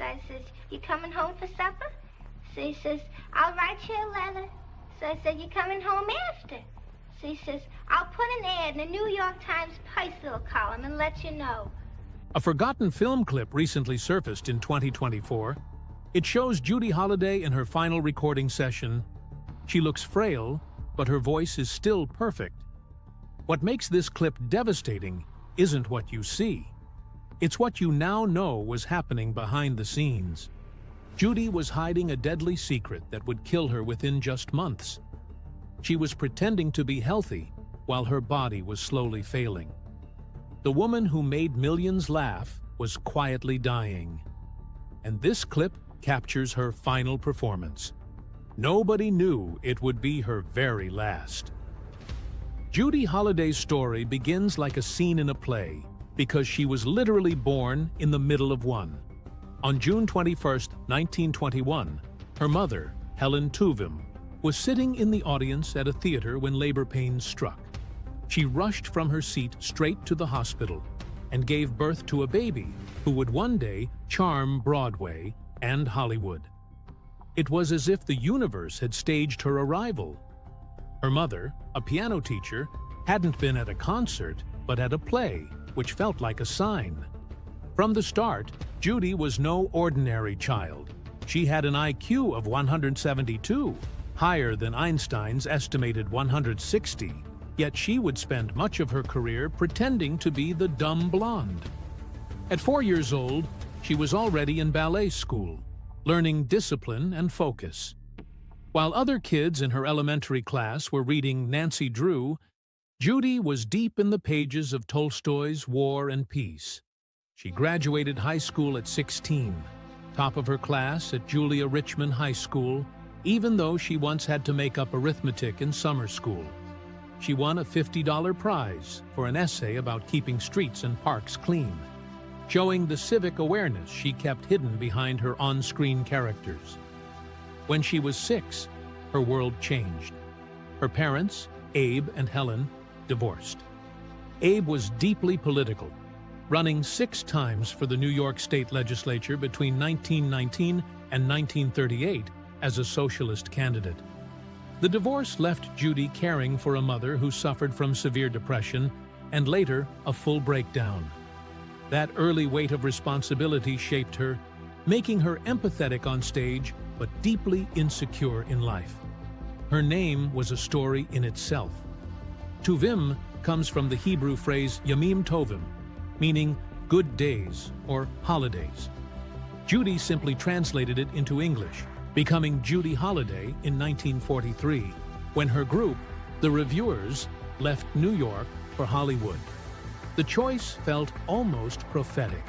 So I says, you coming home for supper? So he says, I'll write you a letter. So I said, you coming home after? So he says, I'll put an ad in the New York Times Price little column and let you know. A forgotten film clip recently surfaced in 2024. It shows Judy Holliday in her final recording session. She looks frail, but her voice is still perfect. What makes this clip devastating isn't what you see. It's what you now know was happening behind the scenes. Judy was hiding a deadly secret that would kill her within just months. She was pretending to be healthy while her body was slowly failing. The woman who made millions laugh was quietly dying. And this clip captures her final performance. Nobody knew it would be her very last. Judy Holliday's story begins like a scene in a play because she was literally born in the middle of one. On June 21, 1921, her mother, Helen Tuvim, was sitting in the audience at a theater when labor pains struck. She rushed from her seat straight to the hospital and gave birth to a baby who would one day charm Broadway and Hollywood. It was as if the universe had staged her arrival. Her mother, a piano teacher, hadn't been at a concert, but at a play, which felt like a sign. From the start, Judy was no ordinary child. She had an IQ of 172, higher than Einstein's estimated 160, yet she would spend much of her career pretending to be the dumb blonde. At 4 years old, she was already in ballet school, learning discipline and focus. While other kids in her elementary class were reading Nancy Drew, Judy was deep in the pages of Tolstoy's War and Peace. She graduated high school at 16, top of her class at Julia Richmond High School, even though she once had to make up arithmetic in summer school. She won a $50 prize for an essay about keeping streets and parks clean, showing the civic awareness she kept hidden behind her on-screen characters. When she was 6, her world changed. Her parents, Abe and Helen, divorced. Abe was deeply political, running 6 times for the New York State Legislature between 1919 and 1938 as a socialist candidate. The divorce left Judy caring for a mother who suffered from severe depression and later a full breakdown. That early weight of responsibility shaped her, making her empathetic on stage but deeply insecure in life. Her name was a story in itself. Tuvim comes from the Hebrew phrase Yamim Tovim, meaning good days or holidays. Judy simply translated it into English, becoming Judy Holliday in 1943, when her group, the Reviewers, left New York for Hollywood. The choice felt almost prophetic.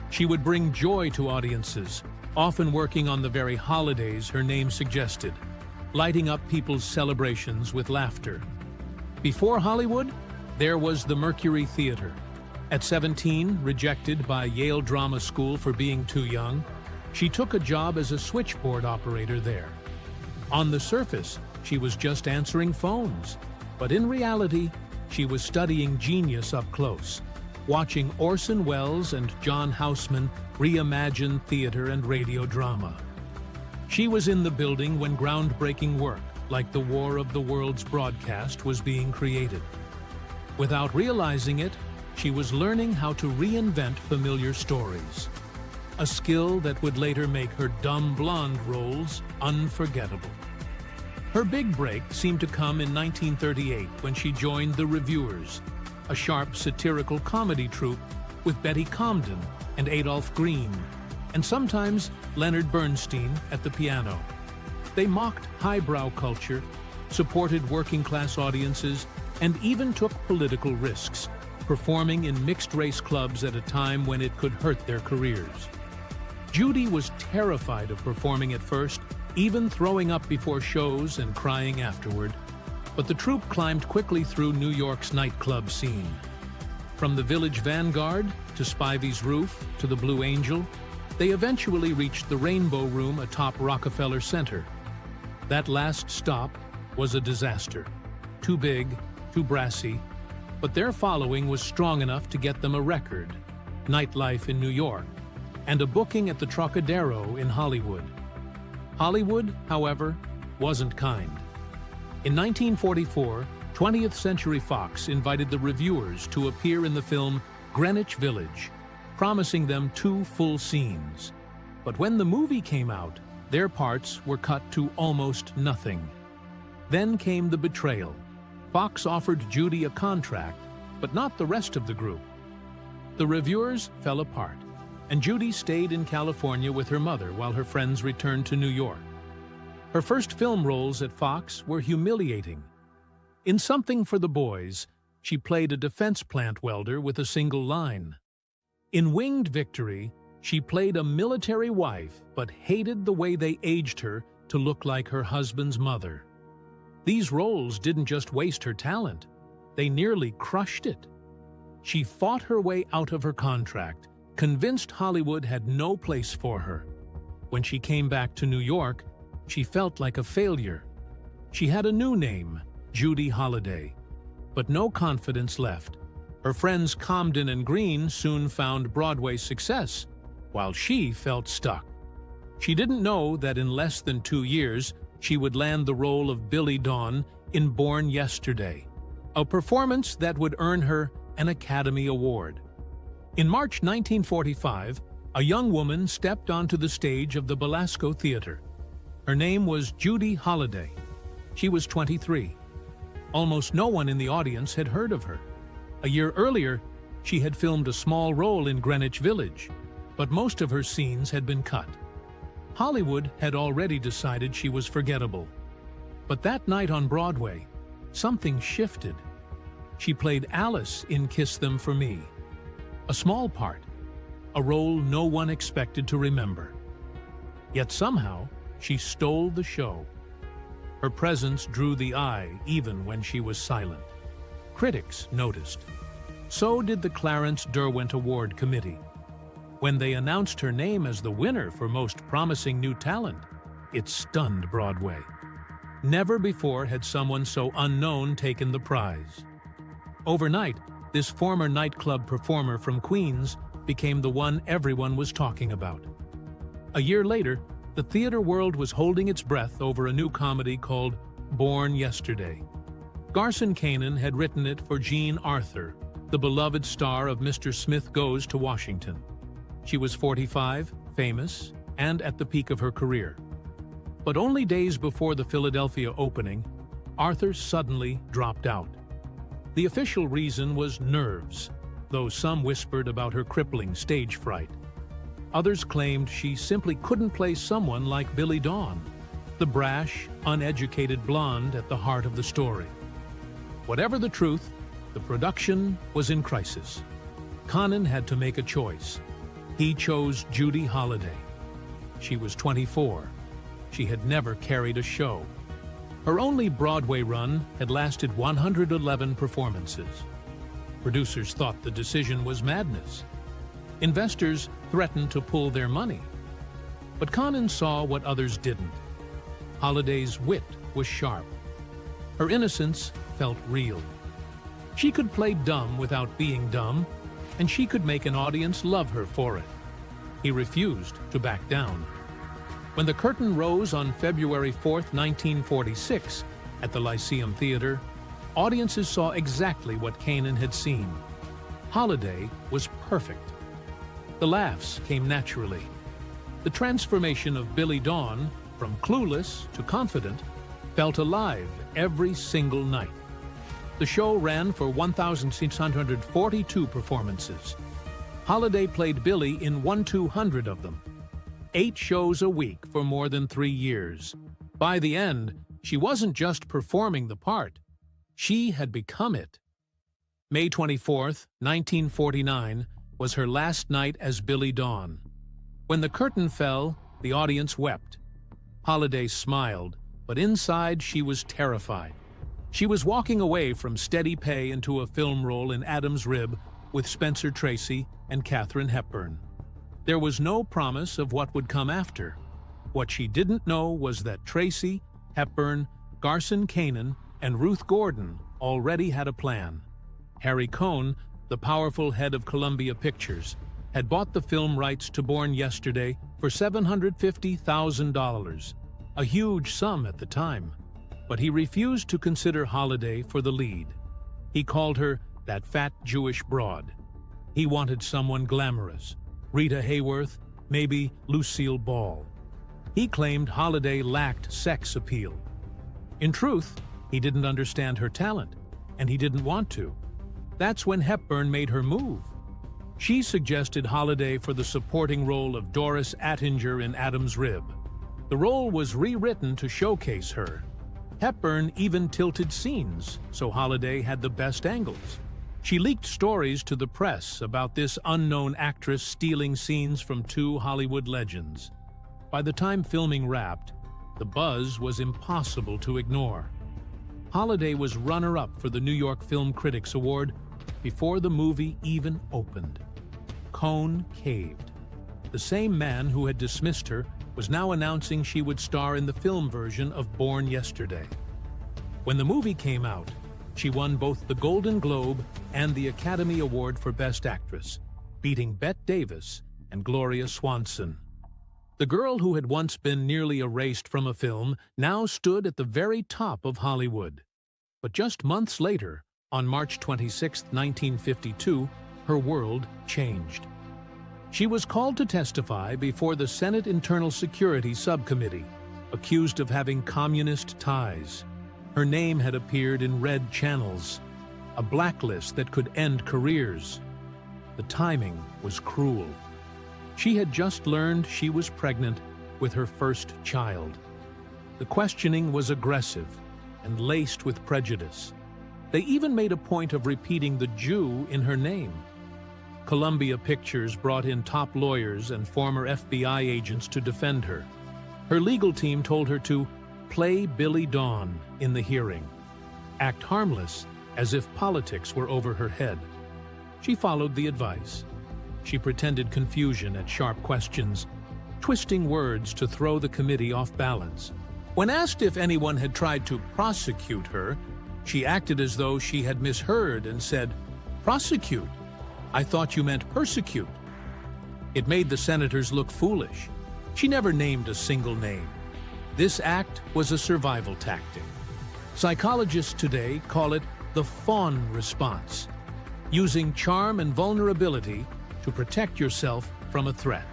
She would bring joy to audiences, often working on the very holidays her name suggested, lighting up people's celebrations with laughter. Before Hollywood, there was the Mercury Theater. At 17, rejected by Yale Drama School for being too young, she took a job as a switchboard operator there. On the surface, she was just answering phones, but in reality, she was studying genius up close, watching Orson Welles and John Houseman reimagine theater and radio drama. She was in the building when groundbreaking work, like the War of the Worlds broadcast, was being created. Without realizing it, she was learning how to reinvent familiar stories, a skill that would later make her dumb blonde roles unforgettable. Her big break seemed to come in 1938 when she joined the Reviewers, a sharp satirical comedy troupe with Betty Comden and Adolph Green, and sometimes Leonard Bernstein at the piano. They mocked highbrow culture, supported working-class audiences, and even took political risks, performing in mixed-race clubs at a time when it could hurt their careers. Judy was terrified of performing at first, even throwing up before shows and crying afterward, but the troupe climbed quickly through New York's nightclub scene. From the Village Vanguard to Spivey's Roof to the Blue Angel, they eventually reached the Rainbow Room atop Rockefeller Center. That last stop was a disaster. Too big, too brassy, but their following was strong enough to get them a record, Nightlife in New York. and a booking at the Trocadero in Hollywood. Hollywood, however, wasn't kind. In 1944, 20th Century Fox invited the reviewers to appear in the film Greenwich Village, promising them 2 full scenes. But when the movie came out, their parts were cut to almost nothing. Then came the betrayal. Fox offered Judy a contract, but not the rest of the group. The reviewers fell apart, and Judy stayed in California with her mother while her friends returned to New York. Her first film roles at Fox were humiliating. In Something for the Boys, she played a defense plant welder with a single line. In Winged Victory, she played a military wife but hated the way they aged her to look like her husband's mother. These roles didn't just waste her talent, they nearly crushed it. She fought her way out of her contract, convinced Hollywood had no place for her. When she came back to New York, she felt like a failure. She had a new name, Judy Holliday, but no confidence left. Her friends Comden and Green soon found Broadway success, while she felt stuck. She didn't know that in less than 2 years, she would land the role of Billy Dawn in Born Yesterday, a performance that would earn her an Academy Award. In March 1945, a young woman stepped onto the stage of the Belasco Theater. Her name was Judy Holliday. She was 23. Almost no one in the audience had heard of her. A year earlier, she had filmed a small role in Greenwich Village, but most of her scenes had been cut. Hollywood had already decided she was forgettable. But that night on Broadway, something shifted. She played Alice in Kiss Them For Me. A small part, a role no one expected to remember. Yet somehow, she stole the show. Her presence drew the eye even when she was silent. Critics noticed. So did the Clarence Derwent Award Committee. When they announced her name as the winner for Most Promising New Talent, it stunned Broadway. Never before had someone so unknown taken the prize. Overnight, this former nightclub performer from Queens became the one everyone was talking about. A year later, the theater world was holding its breath over a new comedy called Born Yesterday. Garson Kanin had written it for Jean Arthur, the beloved star of Mr. Smith Goes to Washington. She was 45, famous, and at the peak of her career. But only days before the Philadelphia opening, Arthur suddenly dropped out. The official reason was nerves, though some whispered about her crippling stage fright. Others claimed she simply couldn't play someone like Billy Dawn, the brash, uneducated blonde at the heart of the story. Whatever the truth, the production was in crisis. Kanin had to make a choice. He chose Judy Holliday. She was 24. She had never carried a show. Her only Broadway run had lasted 111 performances. Producers thought the decision was madness. Investors threatened to pull their money. But Kanin saw what others didn't. Holliday's wit was sharp. Her innocence felt real. She could play dumb without being dumb, and she could make an audience love her for it. He refused to back down. When the curtain rose on February 4, 1946, at the Lyceum Theater, audiences saw exactly what Kanin had seen. Holliday was perfect. The laughs came naturally. The transformation of Billy Dawn, from clueless to confident, felt alive every single night. The show ran for 1,642 performances. Holliday played Billy in 1/200 of them. 8 shows a week for more than 3 years. By the end, she wasn't just performing the part. She had become it. May 24, 1949, was her last night as Billy Dawn. When the curtain fell, the audience wept. Holliday smiled, but inside she was terrified. She was walking away from steady pay into a film role in Adam's Rib with Spencer Tracy and Katharine Hepburn. There was no promise of what would come after. What she didn't know was that Tracy, Hepburn, Garson Kanin, and Ruth Gordon already had a plan. Harry Cohn, the powerful head of Columbia Pictures, had bought the film rights to Born Yesterday for $750,000, a huge sum at the time. But he refused to consider Holliday for the lead. He called her that fat Jewish broad. He wanted someone glamorous, Rita Hayworth, maybe Lucille Ball. He claimed Holliday lacked sex appeal. In truth, he didn't understand her talent, and he didn't want to. That's when Hepburn made her move. She suggested Holliday for the supporting role of Doris Attinger in Adam's Rib. The role was rewritten to showcase her. Hepburn even tilted scenes, so Holliday had the best angles. She leaked stories to the press about this unknown actress stealing scenes from two Hollywood legends. By the time filming wrapped, the buzz was impossible to ignore. Holliday was runner-up for the New York Film Critics Award before the movie even opened. Cohn caved. The same man who had dismissed her was now announcing she would star in the film version of Born Yesterday. When the movie came out, she won both the Golden Globe and the Academy Award for Best Actress, beating Bette Davis and Gloria Swanson. The girl who had once been nearly erased from a film now stood at the very top of Hollywood. But just months later, on March 26, 1952, her world changed. She was called to testify before the Senate Internal Security Subcommittee, accused of having communist ties. Her name had appeared in red channels, a blacklist that could end careers. The timing was cruel. She had just learned she was pregnant with her first child. The questioning was aggressive and laced with prejudice. They even made a point of repeating the Jew in her name. Columbia Pictures brought in top lawyers and former FBI agents to defend her. Her legal team told her to play Billy Dawn in the hearing, act harmless as if politics were over her head. She followed the advice. She pretended confusion at sharp questions, twisting words to throw the committee off balance. When asked if anyone had tried to prosecute her, she acted as though she had misheard and said, "Prosecute? I thought you meant persecute." It made the senators look foolish. She never named a single name. This act was a survival tactic. Psychologists today call it the fawn response, using charm and vulnerability to protect yourself from a threat.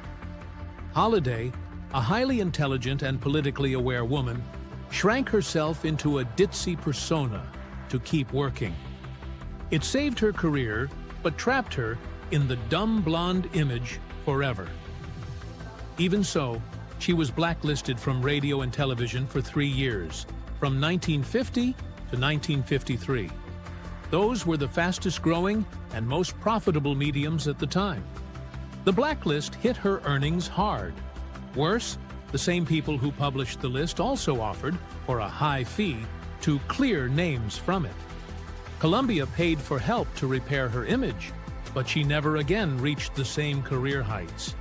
Holliday, a highly intelligent and politically aware woman, shrank herself into a ditzy persona to keep working. It saved her career, but trapped her in the dumb blonde image forever. Even so, she was blacklisted from radio and television for 3 years, from 1950 to 1953. Those were the fastest-growing and most profitable mediums at the time. The blacklist hit her earnings hard. Worse, the same people who published the list also offered, for a high fee, to clear names from it. Columbia paid for help to repair her image, but she never again reached the same career heights.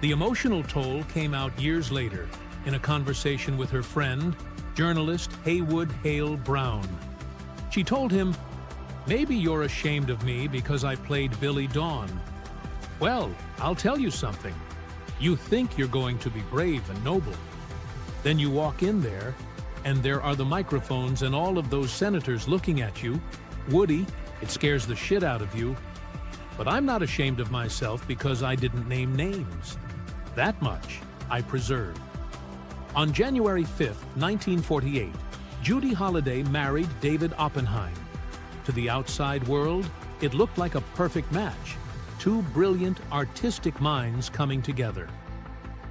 The emotional toll came out years later in a conversation with her friend, journalist Haywood Hale Brown. She told him, "Maybe you're ashamed of me because I played Billy Dawn. Well, I'll tell you something. You think you're going to be brave and noble. Then you walk in there, and there are the microphones and all of those senators looking at you. Woody, it scares the shit out of you. But I'm not ashamed of myself because I didn't name names. That much I preserve." On January 5, 1948, Judy Holliday married David Oppenheim. To the outside world, it looked like a perfect match. Two brilliant, artistic minds coming together.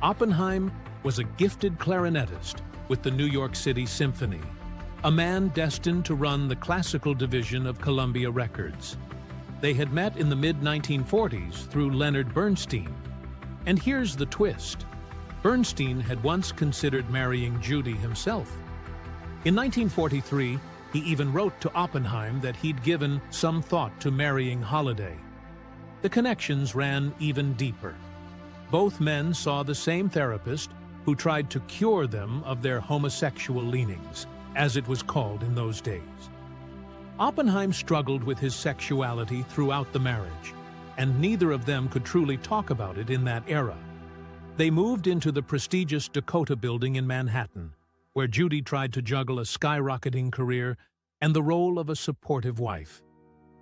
Oppenheim was a gifted clarinetist with the New York City Symphony, a man destined to run the classical division of Columbia Records. They had met in the mid-1940s through Leonard Bernstein. And here's the twist. Bernstein had once considered marrying Judy himself. In 1943, he even wrote to Oppenheim that he'd given some thought to marrying Holliday. The connections ran even deeper. Both men saw the same therapist who tried to cure them of their homosexual leanings, as it was called in those days. Oppenheim struggled with his sexuality throughout the marriage, and neither of them could truly talk about it in that era. They moved into the prestigious Dakota Building in Manhattan, where Judy tried to juggle a skyrocketing career and the role of a supportive wife.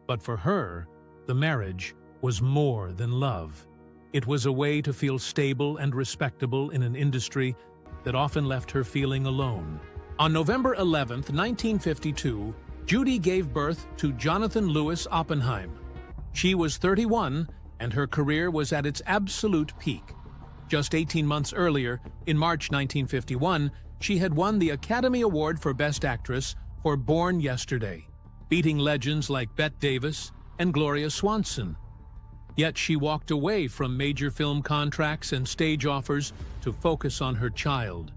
But for her, the marriage was more than love. It was a way to feel stable and respectable in an industry that often left her feeling alone. On November 11, 1952, Judy gave birth to Jonathan Louis Oppenheim. She was 31, and her career was at its absolute peak. Just 18 months earlier, in March 1951, she had won the Academy Award for Best Actress for Born Yesterday, beating legends like Bette Davis and Gloria Swanson. Yet she walked away from major film contracts and stage offers to focus on her child.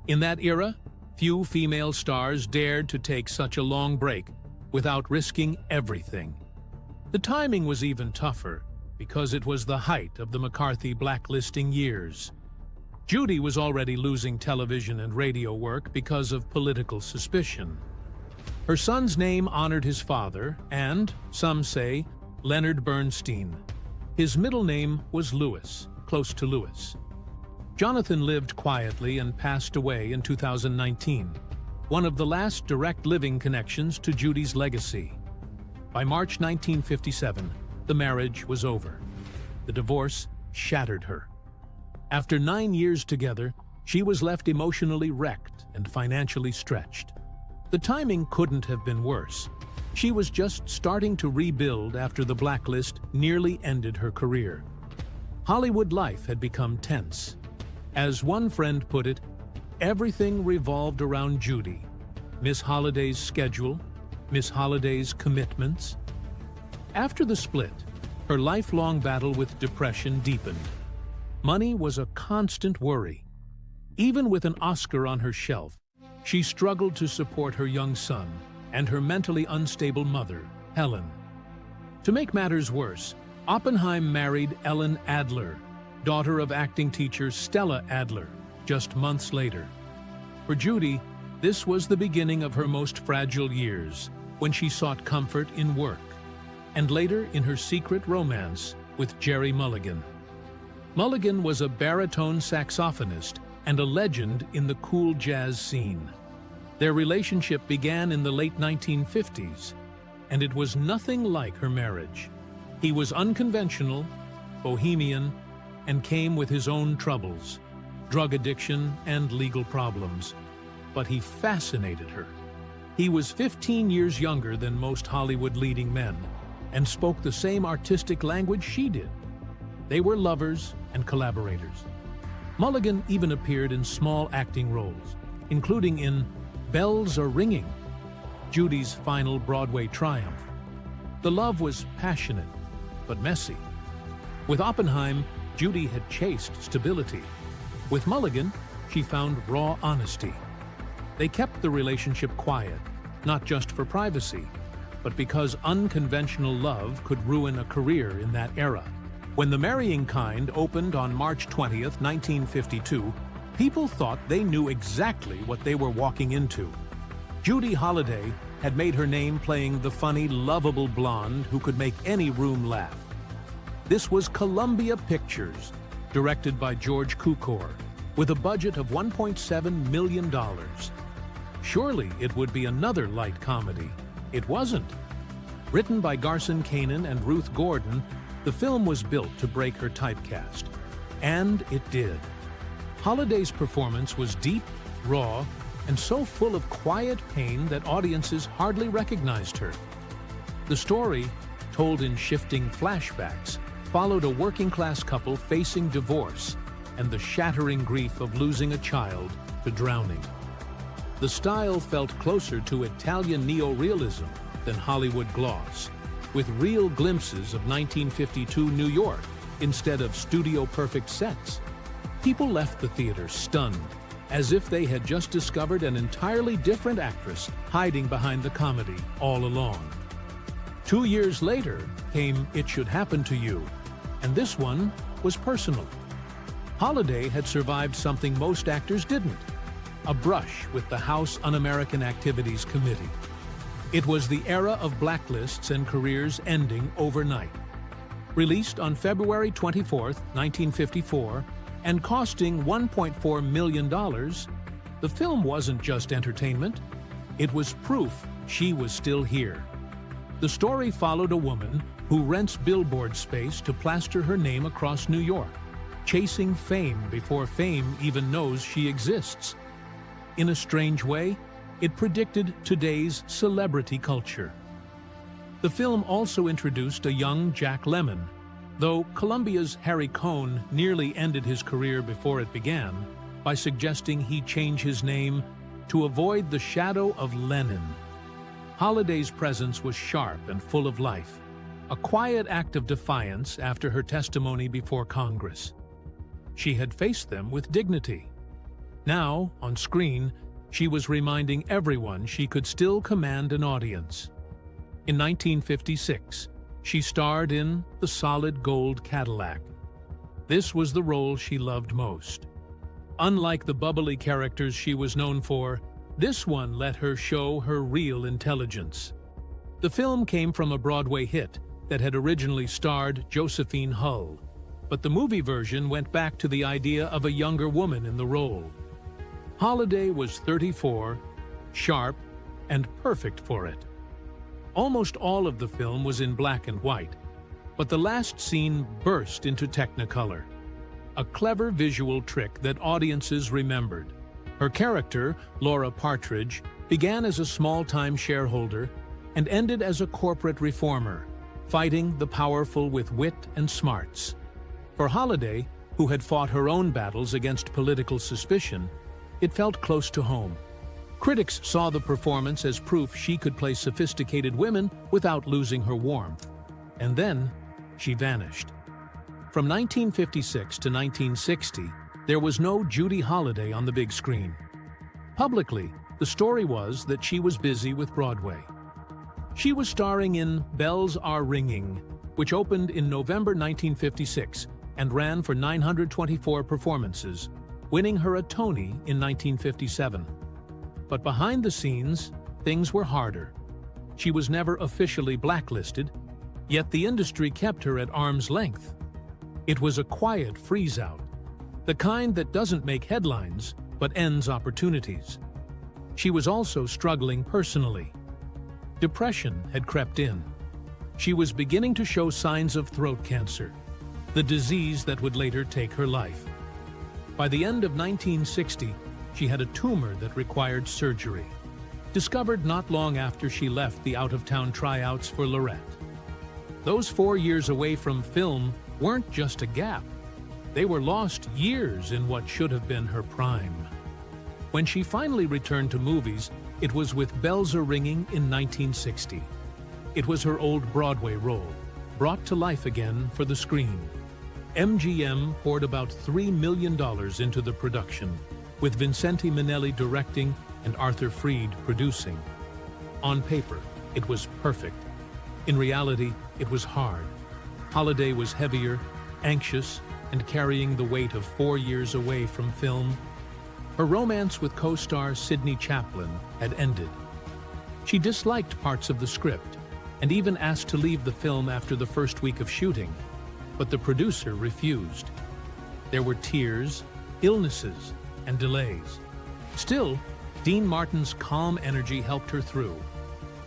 In that era, few female stars dared to take such a long break without risking everything. The timing was even tougher because it was the height of the McCarthy blacklisting years. Judy was already losing television and radio work because of political suspicion. Her son's name honored his father and, some say, Leonard Bernstein. His middle name was Louis, close to Louis. Jonathan lived quietly and passed away in 2019, one of the last direct living connections to Judy's legacy. By March 1957, the marriage was over. The divorce shattered her. After 9 years together, she was left emotionally wrecked and financially stretched. The timing couldn't have been worse. She was just starting to rebuild after the blacklist nearly ended her career. Hollywood life had become tense. As one friend put it, everything revolved around Judy. Miss Holliday's schedule, Miss Holliday's commitments. After the split, her lifelong battle with depression deepened. Money was a constant worry. Even with an Oscar on her shelf, she struggled to support her young son and her mentally unstable mother, Helen. To make matters worse, Oppenheim married Ellen Adler, daughter of acting teacher Stella Adler, just months later. For Judy, this was the beginning of her most fragile years, when she sought comfort in work, and later in her secret romance with Jerry Mulligan. Mulligan was a baritone saxophonist and a legend in the cool jazz scene. Their relationship began in the late 1950s, and it was nothing like her marriage. He was unconventional, bohemian, and came with his own troubles, drug addiction and legal problems. But he fascinated her. He was 15 years younger than most Hollywood leading men, and spoke the same artistic language she did. They were lovers and collaborators. Mulligan even appeared in small acting roles, including in Bells Are Ringing, Judy's final Broadway triumph. The love was passionate, but messy. With Oppenheim, Judy had chased stability. With Mulligan, she found raw honesty. They kept the relationship quiet, not just for privacy, but because unconventional love could ruin a career in that era. When The Marrying Kind opened on March 20th, 1952, people thought they knew exactly what they were walking into. Judy Holliday had made her name playing the funny, lovable blonde who could make any room laugh. This was Columbia Pictures, directed by George Cukor, with a budget of $1.7 million. Surely it would be another light comedy. It wasn't. Written by Garson Kanin and Ruth Gordon, the film was built to break her typecast. And it did. Holliday's performance was deep, raw, and so full of quiet pain that audiences hardly recognized her. The story, told in shifting flashbacks, followed a working-class couple facing divorce and the shattering grief of losing a child to drowning. The style felt closer to Italian neorealism than Hollywood gloss, with real glimpses of 1952 New York instead of studio-perfect sets. People left the theater stunned, as if they had just discovered an entirely different actress hiding behind the comedy all along. 2 years later came It Should Happen to You, and this one was personal. Holliday had survived something most actors didn't: a brush with the House Un-American Activities Committee. It was the era of blacklists and careers ending overnight. Released on February 24, 1954, and costing $1.4 million, the film wasn't just entertainment, it was proof she was still here. The story followed a woman who rents billboard space to plaster her name across New York, chasing fame before fame even knows she exists. In a strange way, it predicted today's celebrity culture. The film also introduced a young Jack Lemmon, though Columbia's Harry Cohn nearly ended his career before it began by suggesting he change his name to avoid the shadow of Lennon. Holliday's presence was sharp and full of life, a quiet act of defiance after her testimony before Congress. She had faced them with dignity. Now, on screen, she was reminding everyone she could still command an audience. In 1956, she starred in The Solid Gold Cadillac. This was the role she loved most. Unlike the bubbly characters she was known for, this one let her show her real intelligence. The film came from a Broadway hit that had originally starred Josephine Hull, but the movie version went back to the idea of a younger woman in the role. Holliday was 34, sharp, and perfect for it. Almost all of the film was in black and white, but the last scene burst into Technicolor, a clever visual trick that audiences remembered. Her character, Laura Partridge, began as a small-time shareholder and ended as a corporate reformer, fighting the powerful with wit and smarts. For Holliday, who had fought her own battles against political suspicion, it felt close to home. Critics saw the performance as proof she could play sophisticated women without losing her warmth. And then, she vanished. From 1956 to 1960, there was no Judy Holliday on the big screen. Publicly, the story was that she was busy with Broadway. She was starring in Bells Are Ringing, which opened in November 1956 and ran for 924 performances, winning her a Tony in 1957. But behind the scenes, things were harder. She was never officially blacklisted, yet the industry kept her at arm's length. It was a quiet freeze-out, the kind that doesn't make headlines, but ends opportunities. She was also struggling personally. Depression had crept in. She was beginning to show signs of throat cancer, the disease that would later take her life. By the end of 1960, she had a tumor that required surgery, discovered not long after she left the out-of-town tryouts for Lorette. Those 4 years away from film weren't just a gap. They were lost years in what should have been her prime. When she finally returned to movies, it was with Bells Are Ringing in 1960. It was her old Broadway role, brought to life again for the screen. MGM poured about $3 million into the production, with Vincente Minnelli directing and Arthur Freed producing. On paper, it was perfect. In reality, it was hard. Holliday was heavier, anxious, and carrying the weight of 4 years away from film. Her romance with co-star Sidney Chaplin had ended. She disliked parts of the script and even asked to leave the film after the first week of shooting, but the producer refused. There were tears, illnesses, and delays. Still, Dean Martin's calm energy helped her through,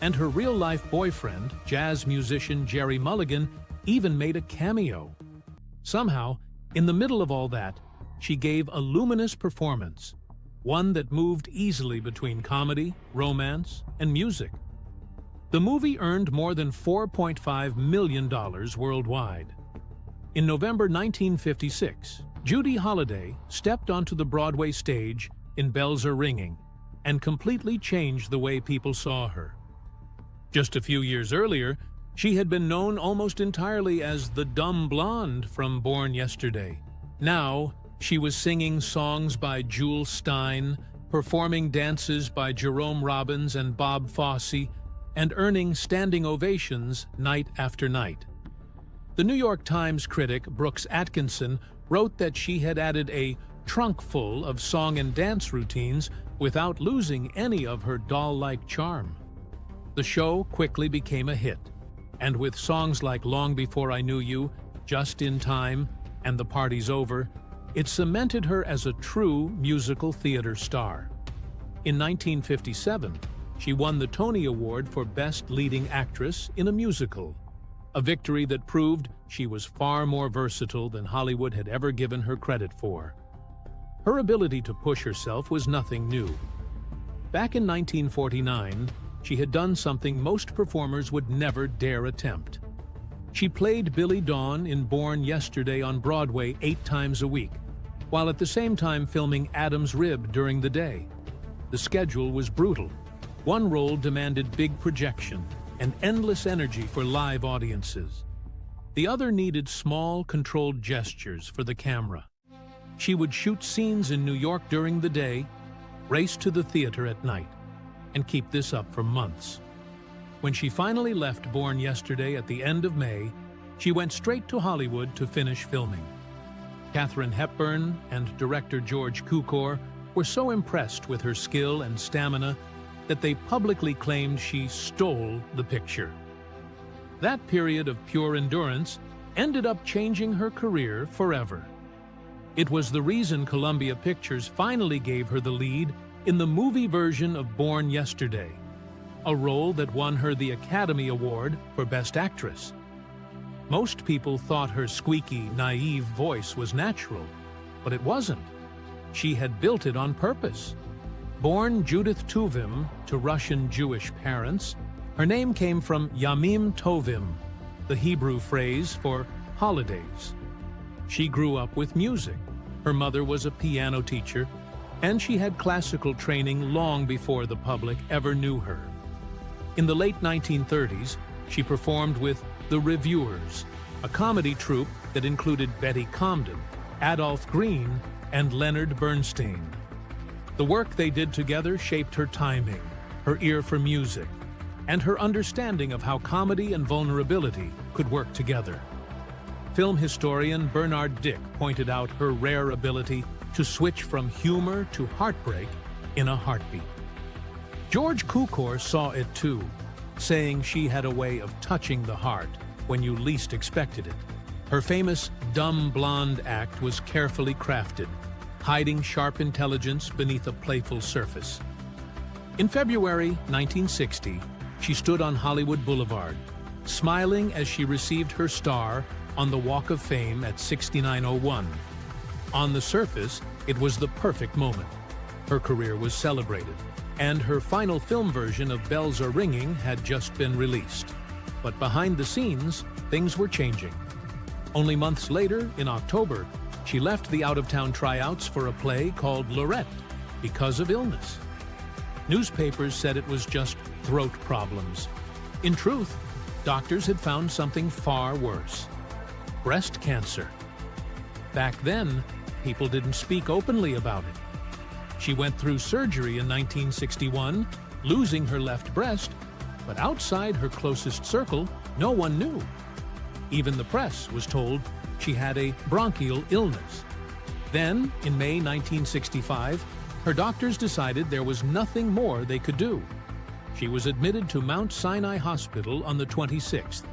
and her real-life boyfriend, jazz musician Jerry Mulligan, even made a cameo. Somehow, in the middle of all that, she gave a luminous performance, one that moved easily between comedy, romance, and music. The movie earned more than $4.5 million worldwide. In November 1956, Judy Holliday stepped onto the Broadway stage in Bells Are Ringing and completely changed the way people saw her. Just a few years earlier, she had been known almost entirely as the dumb blonde from Born Yesterday. Now, she was singing songs by Jules Stein, performing dances by Jerome Robbins and Bob Fosse, and earning standing ovations night after night. The New York Times critic Brooks Atkinson wrote that she had added a trunk full of song and dance routines without losing any of her doll-like charm. The show quickly became a hit. And with songs like Long Before I Knew You, Just in Time, and The Party's Over, it cemented her as a true musical theater star. In 1957, she won the Tony Award for Best Leading Actress in a Musical, a victory that proved she was far more versatile than Hollywood had ever given her credit for. Her ability to push herself was nothing new. Back in 1949, she had done something most performers would never dare attempt. She played Billy Dawn in Born Yesterday on Broadway 8 times a week, while at the same time filming Adam's Rib during the day. The schedule was brutal. One role demanded big projection and endless energy for live audiences. The other needed small, controlled gestures for the camera. She would shoot scenes in New York during the day, race to the theater at night, and keep this up for months. When she finally left Born Yesterday at the end of May, she went straight to Hollywood to finish filming. Katharine Hepburn and director George Cukor were so impressed with her skill and stamina that they publicly claimed she stole the picture. That period of pure endurance ended up changing her career forever. It was the reason Columbia Pictures finally gave her the lead in the movie version of Born Yesterday, a role that won her the Academy Award for Best Actress. Most people thought her squeaky, naive voice was natural, but it wasn't. She had built it on purpose. Born Judith Tuvim to Russian Jewish parents, her name came from Yamim Tovim, the Hebrew phrase for holidays. She grew up with music. Her mother was a piano teacher, and she had classical training long before the public ever knew her. In the late 1930s, she performed with The Reviewers, a comedy troupe that included Betty Comden, Adolph Green, and Leonard Bernstein. The work they did together shaped her timing, her ear for music, and her understanding of how comedy and vulnerability could work together. Film historian Bernard Dick pointed out her rare ability to switch from humor to heartbreak in a heartbeat. George Cukor saw it too, saying she had a way of touching the heart when you least expected it. Her famous dumb blonde act was carefully crafted, hiding sharp intelligence beneath a playful surface. In February 1960, she stood on Hollywood Boulevard, smiling as she received her star on the Walk of Fame at 6901. On the surface, it was the perfect moment. Her career was celebrated, and her final film version of Bells Are Ringing had just been released. But behind the scenes, things were changing. Only months later, in October, she left the out-of-town tryouts for a play called Lorette because of illness. Newspapers said it was just throat problems. In truth, doctors had found something far worse: breast cancer. Back then, people didn't speak openly about it. She went through surgery in 1961, losing her left breast, but outside her closest circle, no one knew. Even the press was told she had a bronchial illness. Then, in May 1965, her doctors decided there was nothing more they could do. She was admitted to Mount Sinai Hospital on the 26th.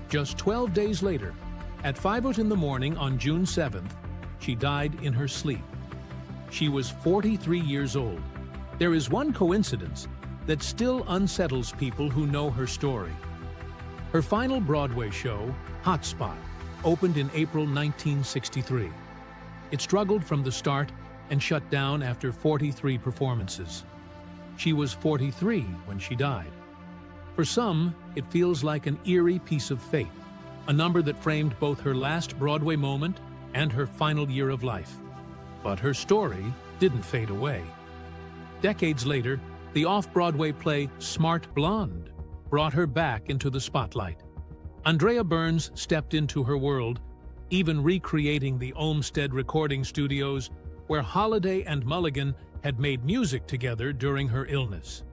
Just 12 days later, at 5:00 in the morning on June 7th, she died in her sleep. She was 43 years old. There is one coincidence that still unsettles people who know her story. Her final Broadway show, Hotspot, opened in April 1963. It struggled from the start and shut down after 43 performances. She was 43 when she died. For some, it feels like an eerie piece of fate, a number that framed both her last Broadway moment and her final year of life. But her story didn't fade away. Decades later, the off-Broadway play Smart Blonde brought her back into the spotlight. Andrea Burns stepped into her world, even recreating the Olmsted recording studios where Holliday and Mulligan had made music together during her illness.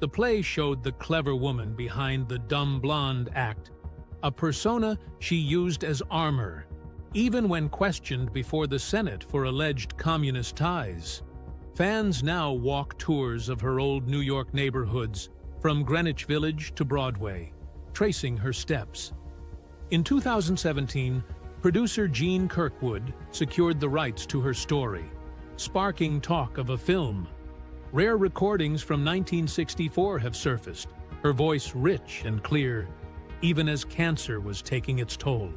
The play showed the clever woman behind the dumb blonde act, a persona she used as armor, even when questioned before the Senate for alleged communist ties. Fans now walk tours of her old New York neighborhoods, from Greenwich Village to Broadway, tracing her steps. In 2017, producer Gene Kirkwood secured the rights to her story, sparking talk of a film. Rare recordings from 1964 have surfaced, her voice rich and clear, even as cancer was taking its toll.